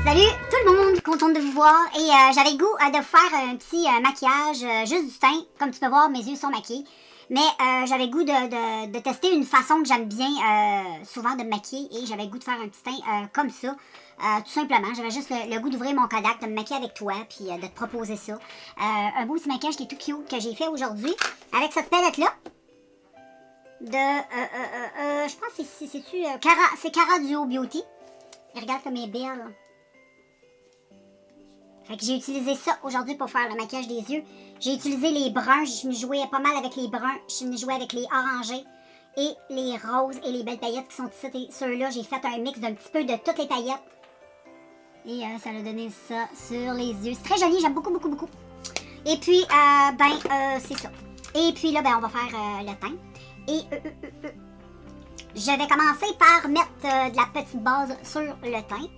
Salut tout le monde, contente de vous voir et j'avais le goût de faire un petit maquillage juste du teint. Comme tu peux voir, mes yeux sont maquillés. Mais j'avais le goût de tester une façon que j'aime bien souvent de me maquiller et j'avais le goût de faire un petit teint comme ça. Tout simplement, j'avais juste le goût d'ouvrir mon Kodak, de me maquiller avec toi puis de te proposer ça. Un beau petit maquillage qui est tout cute que j'ai fait aujourd'hui avec cette palette-là. Je pense que c'est Cara Duo Beauty. Et regarde comme elle est belle. Fait que j'ai utilisé ça aujourd'hui pour faire le maquillage des yeux. J'ai utilisé les bruns, je me jouais pas mal avec les bruns, je me jouais avec les orangés et les roses et les belles paillettes qui sont ici. Et ceux-là, j'ai fait un mix d'un petit peu de toutes les paillettes. Et ça a donné ça sur les yeux. C'est très joli, j'aime beaucoup, beaucoup, beaucoup. Et puis, c'est ça. Et puis là, on va faire le teint. Et je vais commencer par mettre de la petite base sur le teint.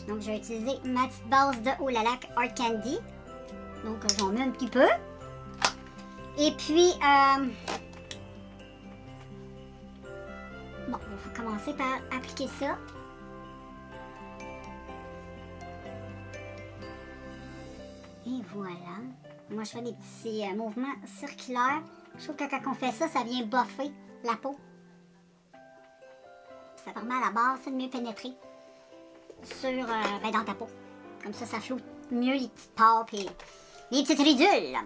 Donc, je vais utiliser ma petite base de Olalac Art Candy. Donc, j'en mets un petit peu. Et puis, bon, il faut commencer par appliquer ça. Et voilà. Moi, je fais des petits mouvements circulaires. Je trouve que quand on fait ça, ça vient buffer la peau. Ça permet à la base de mieux pénétrer sur, dans ta peau. Comme ça, ça floute mieux les petites pores et les petites ridules.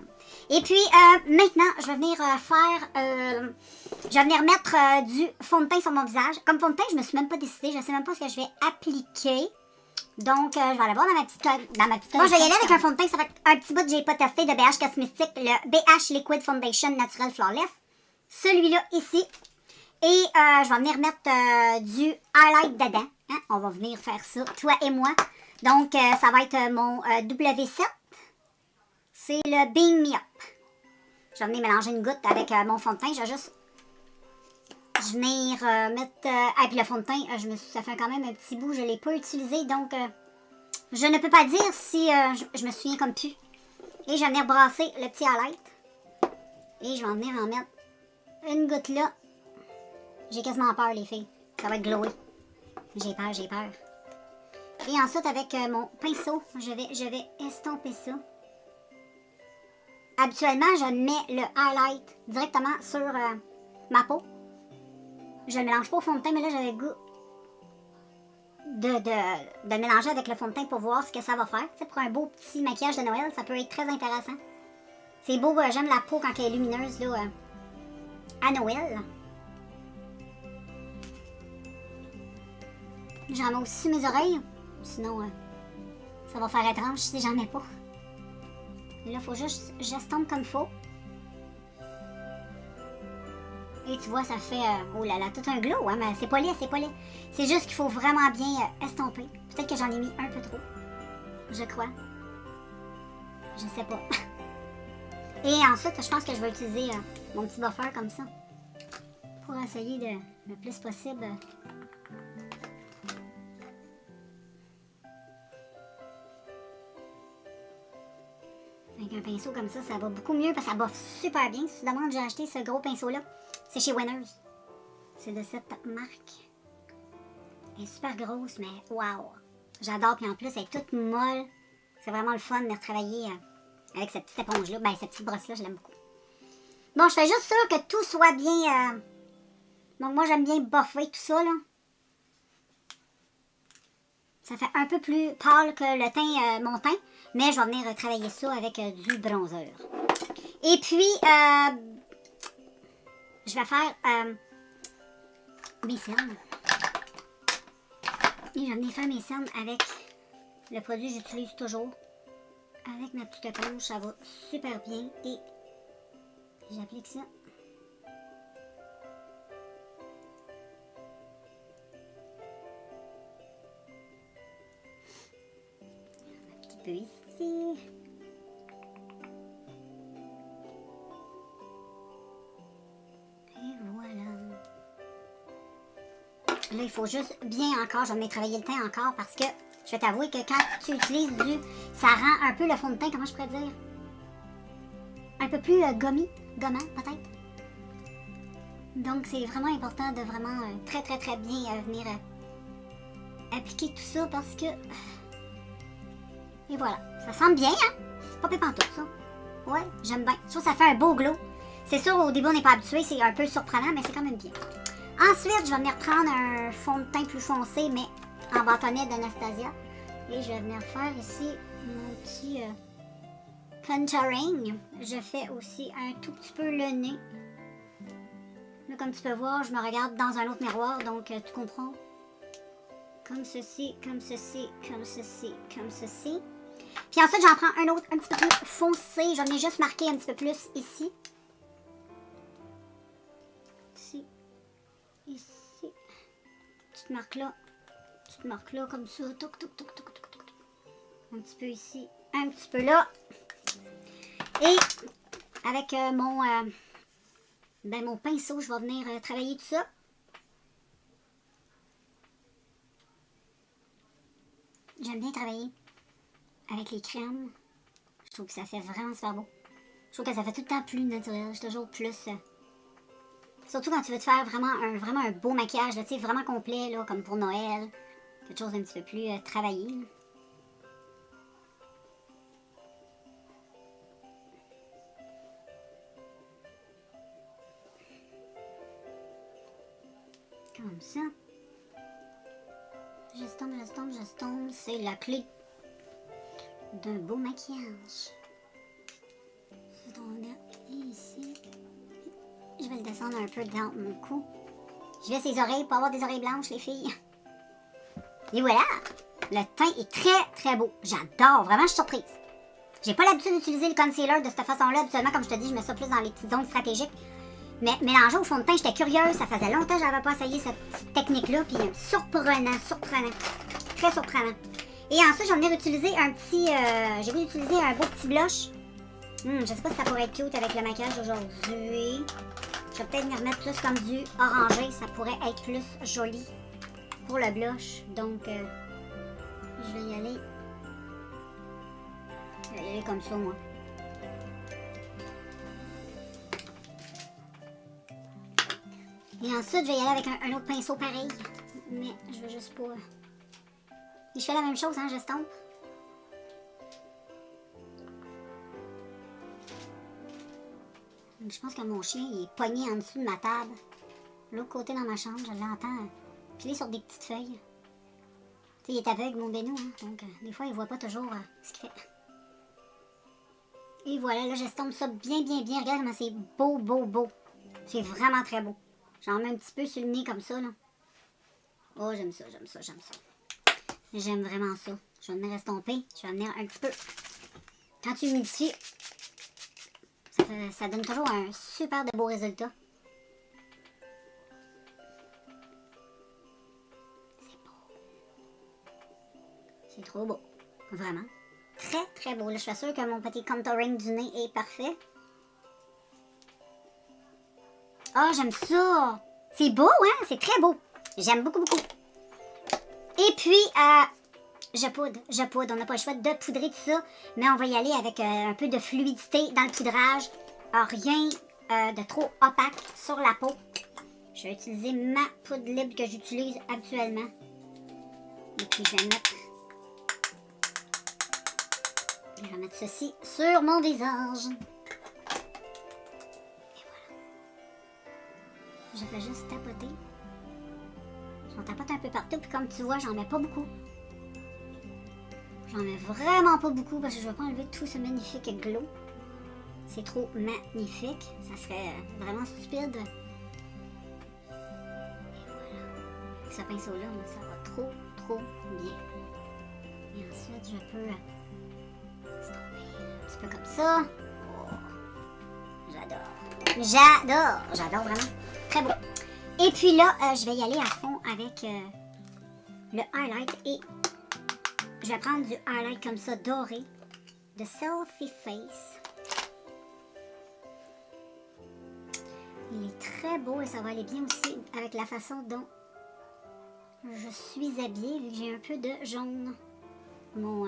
Et puis, maintenant, je vais venir mettre du fond de teint sur mon visage. Comme fond de teint, je me suis même pas décidée. Je sais même pas ce que je vais appliquer. Donc, je vais aller voir dans ma petite Bon, je vais y aller avec un fond de teint. Ça fait un petit bout que j'ai pas testé de BH Cosmétique. Le BH Liquid Foundation Natural Flawless. Celui-là ici. Et je vais venir mettre du highlight dedans. Hein? On va venir faire ça, toi et moi. Donc, ça va être mon W7. C'est le Beam Me Up. Je vais venir mélanger une goutte avec mon fond de teint. Je vais juste venir mettre... et puis le fond de teint, ça fait quand même un petit bout. Je ne l'ai pas utilisé. Donc, je ne peux pas dire si je me souviens comme plus. Et je vais venir brasser le petit highlight. Et je vais venir en mettre une goutte là. J'ai quasiment peur, les filles. Ça va être glowé. J'ai peur, j'ai peur. Et ensuite, avec mon pinceau, je vais estomper ça. Habituellement, je mets le highlight directement sur ma peau. Je ne le mélange pas au fond de teint, mais là, j'avais le goût de le mélanger avec le fond de teint pour voir ce que ça va faire. Tu sais, pour un beau petit maquillage de Noël, ça peut être très intéressant. C'est beau, j'aime la peau quand elle est lumineuse là, à Noël. J'en mets aussi sur mes oreilles. Sinon, ça va faire étrange si j'en mets pas. Et là, il faut juste j'estompe comme il faut. Et tu vois, ça fait, oh là là, tout un glow, hein, mais c'est pas laid, c'est pas laid. C'est juste qu'il faut vraiment bien estomper. Peut-être que j'en ai mis un peu trop. Je crois. Je sais pas. Et ensuite, je pense que je vais utiliser mon petit buffer comme ça. Pour essayer de, le plus possible... Avec un pinceau comme ça va beaucoup mieux parce que ça boffe super bien. Si tu te demandes, j'ai acheté ce gros pinceau-là. C'est chez Winners. C'est de cette marque. Elle est super grosse, mais waouh! J'adore. Puis en plus, elle est toute molle. C'est vraiment le fun de retravailler avec cette petite éponge-là. Ben, cette petite brosse-là, je l'aime beaucoup. Bon, je fais juste sûr que tout soit bien... Donc, moi, j'aime bien boffer tout ça, là. Ça fait un peu plus pâle que le teint, mon teint. Mais je vais venir travailler ça avec du bronzer. Et puis, je vais faire mes cernes. Et je vais venir faire mes cernes avec le produit que j'utilise toujours. Avec ma petite éponge, ça va super bien. Et j'applique ça. Un petit peu ici. Et voilà. Là, il faut juste bien encore, je vais travailler le teint encore parce que je vais t'avouer que quand tu utilises ça rend un peu le fond de teint, comment je pourrais dire? Un peu plus gommant peut-être. Donc, c'est vraiment important de vraiment très bien venir appliquer tout ça parce que Et voilà. Ça sent bien, hein? Pas pépantoute, ça. Ouais, j'aime bien. Je trouve que ça fait un beau glow. C'est sûr, au début, on n'est pas habitué. C'est un peu surprenant, mais c'est quand même bien. Ensuite, je vais venir prendre un fond de teint plus foncé, mais en bâtonnet d'Anastasia. Et je vais venir faire ici mon petit contouring. Je fais aussi un tout petit peu le nez. Là, comme tu peux voir, je me regarde dans un autre miroir, donc tu comprends? Comme ceci, comme ceci, comme ceci, comme ceci. Puis ensuite, j'en prends un autre un petit peu plus foncé. J'en ai juste marqué un petit peu plus ici. Ici. Ici. Petite marque là. Petite marque là, comme ça. Toc, toc, toc, toc, toc, toc. Un petit peu ici. Un petit peu là. Et avec mon pinceau, je vais venir travailler tout ça. J'aime bien travailler avec les crèmes. Je trouve que ça fait vraiment super beau. Je trouve que ça fait tout le temps plus naturel. Je suis toujours plus... surtout quand tu veux te faire vraiment un beau maquillage, là, vraiment complet, là, comme pour Noël. Quelque chose d'un petit peu plus travaillé. Là. Comme ça. J'estompe. C'est la clé d'un beau maquillage. Je vais le mettre ici. Je vais le descendre un peu dans mon cou. Je vais ses oreilles pour avoir des oreilles blanches, les filles. Et voilà! Le teint est très, très beau. J'adore. Vraiment, je suis surprise. J'ai pas l'habitude d'utiliser le concealer de cette façon-là. Habituellement, comme je te dis, je mets ça plus dans les petites zones stratégiques. Mais mélanger au fond de teint, j'étais curieuse. Ça faisait longtemps que je n'avais pas essayé cette petite technique-là. Puis surprenant. Très surprenant. Et ensuite, je vais venir utiliser un petit... j'ai voulu utiliser un beau petit blush. Je sais pas si ça pourrait être cute avec le maquillage d'aujourd'hui. Je vais peut-être venir mettre plus comme du orangé. Ça pourrait être plus joli pour le blush. Donc, je vais y aller. Je vais y aller comme ça, moi. Et ensuite, je vais y aller avec un autre pinceau pareil. Mais je veux juste pas... Et je fais la même chose, hein, j'estompe. Je pense que mon chien il est pogné en dessous de ma table. L'autre côté dans ma chambre, je l'entends piler sur des petites feuilles. Tu sais, il est aveugle, mon Bénou, hein, donc des fois, il voit pas toujours ce qu'il fait. Et voilà, là, j'estompe ça bien. Regarde comment c'est beau. C'est vraiment très beau. J'en mets un petit peu sur le nez comme ça, là. Oh, j'aime ça. J'aime vraiment ça. Je vais venir estomper. Je vais venir un petit peu. Quand tu humidifies, ça donne toujours un super de beau résultat. C'est beau. C'est trop beau. Vraiment. Très, très beau. Là, je suis sûre que mon petit contouring du nez est parfait. Oh, j'aime ça. C'est beau, hein? C'est très beau. J'aime beaucoup. Et puis, je poudre. On n'a pas le choix de poudrer tout ça. Mais on va y aller avec un peu de fluidité dans le poudrage. Rien de trop opaque sur la peau. Je vais utiliser ma poudre libre que j'utilise habituellement. Et puis, je vais mettre ceci sur mon visage. Et voilà. Je fais juste tapoter. J'en tapote un peu partout. Puis comme tu vois, j'en mets pas beaucoup. J'en mets vraiment pas beaucoup parce que je ne vais pas enlever tout ce magnifique glow. C'est trop magnifique. Ça serait vraiment stupide. Et voilà. Avec ce pinceau-là, ça va trop bien. Et ensuite, je peux estomper un petit peu comme ça. Oh, j'adore vraiment. Très beau. Et puis là, je vais y aller à fond avec le highlight et je vais prendre du highlight comme ça doré de Selfie Face. Il est très beau et ça va aller bien aussi avec la façon dont je suis habillée vu que j'ai un peu de jaune. Mon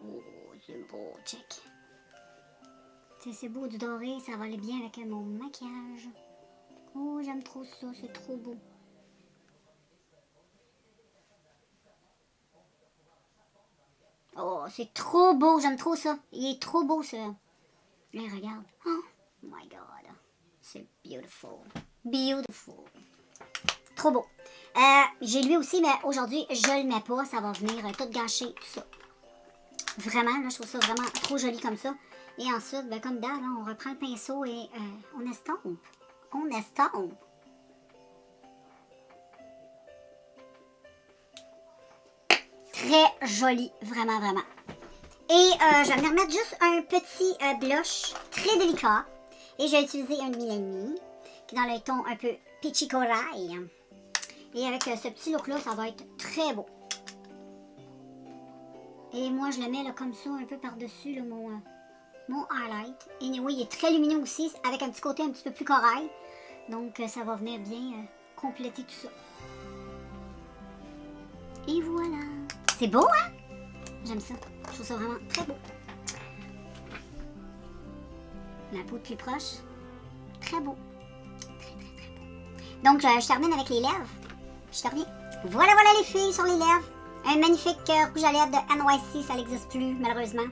oh, c'est beau, check. C'est beau du doré, ça va aller bien avec mon maquillage. Oh, j'aime trop ça, c'est trop beau. Oh, c'est trop beau. J'aime trop ça. Il est trop beau, ça. Là, regarde. Oh my God. C'est beautiful. Beautiful. Trop beau. J'ai lui aussi, mais aujourd'hui, je le mets pas. Ça va venir tout gâcher, tout ça. Vraiment, là, je trouve ça vraiment trop joli comme ça. Et ensuite, ben, comme d'hab, hein, on reprend le pinceau et on estompe. On estompe. Très joli, vraiment, vraiment. Et je vais venir mettre juste un petit blush très délicat. Et je vais utiliser un demi qui est dans le ton un peu peachy corail. Et avec ce petit look-là, ça va être très beau. Et moi, je le mets là, comme ça, un peu par-dessus mon highlight. Et oui, il est très lumineux aussi, avec un petit côté un petit peu plus corail. Donc, ça va venir bien compléter tout ça. Et voilà. C'est beau, hein? J'aime ça. Je trouve ça vraiment très beau. La peau de plus proche. Très beau. Très, très, très beau. Donc, je termine avec les lèvres. Je te reviens. Voilà, voilà les filles sur les lèvres. Un magnifique rouge à lèvres de NYC, ça n'existe plus, malheureusement.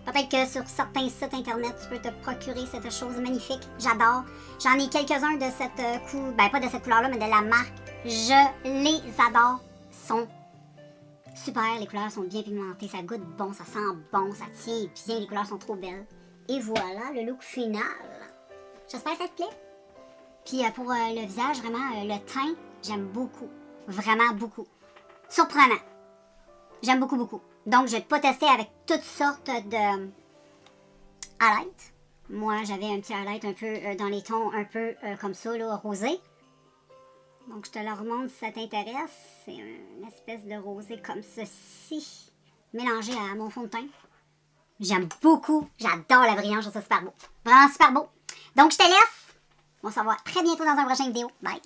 Peut-être que sur certains sites internet, tu peux te procurer cette chose magnifique. J'adore. J'en ai quelques-uns de cette couleur, ben pas de cette couleur-là, mais de la marque. Je les adore. Ils sont super, les couleurs sont bien pigmentées, ça goûte bon, ça sent bon, ça tient bien, les couleurs sont trop belles. Et voilà le look final. J'espère que ça te plaît. Puis pour le visage, vraiment, le teint, j'aime beaucoup. Vraiment beaucoup. Surprenant. J'aime beaucoup, beaucoup. Donc, je vais pas tester avec toutes sortes de highlights. Moi, j'avais un petit highlight un peu dans les tons un peu comme ça, là, rosé. Donc, je te le remontre si ça t'intéresse. C'est une espèce de rosé comme ceci, mélangé à mon fond de teint. J'aime beaucoup. J'adore la brillance. Je trouve ça super beau. Vraiment super beau. Donc, je te laisse. On se revoit très bientôt dans un prochain vidéo. Bye!